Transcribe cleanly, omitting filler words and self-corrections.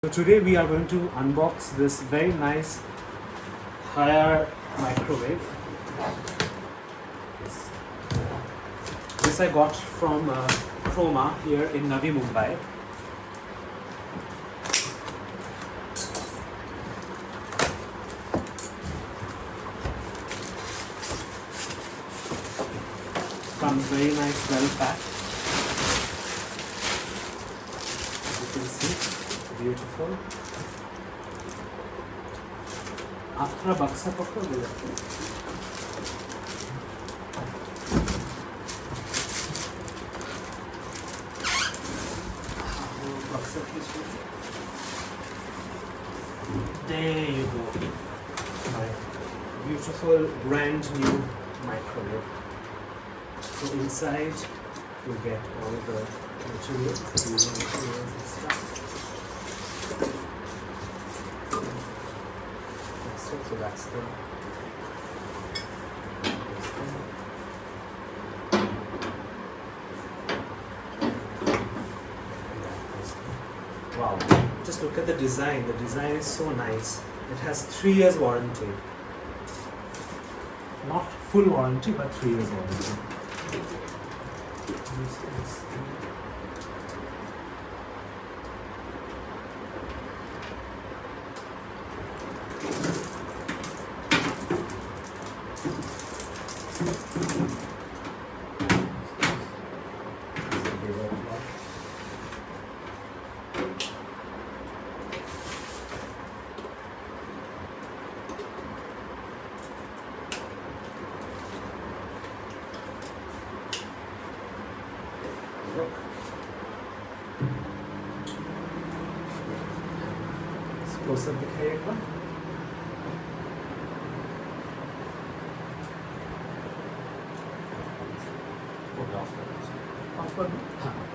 So today we are going to unbox this very nice Haier microwave. This I got from Chroma here in Navi Mumbai. Comes very nice, well packed. You can see. Beautiful. After baksa pakka gaya. There you go. My beautiful brand new microwave. So inside you get all the materials, and stuff. So that's the wow, just look at the design. The design is so nice. It has 3 years warranty. Not full warranty, but 3 years warranty. Look. Close up दिखाइए एक बार. Off कर दो. हाँ.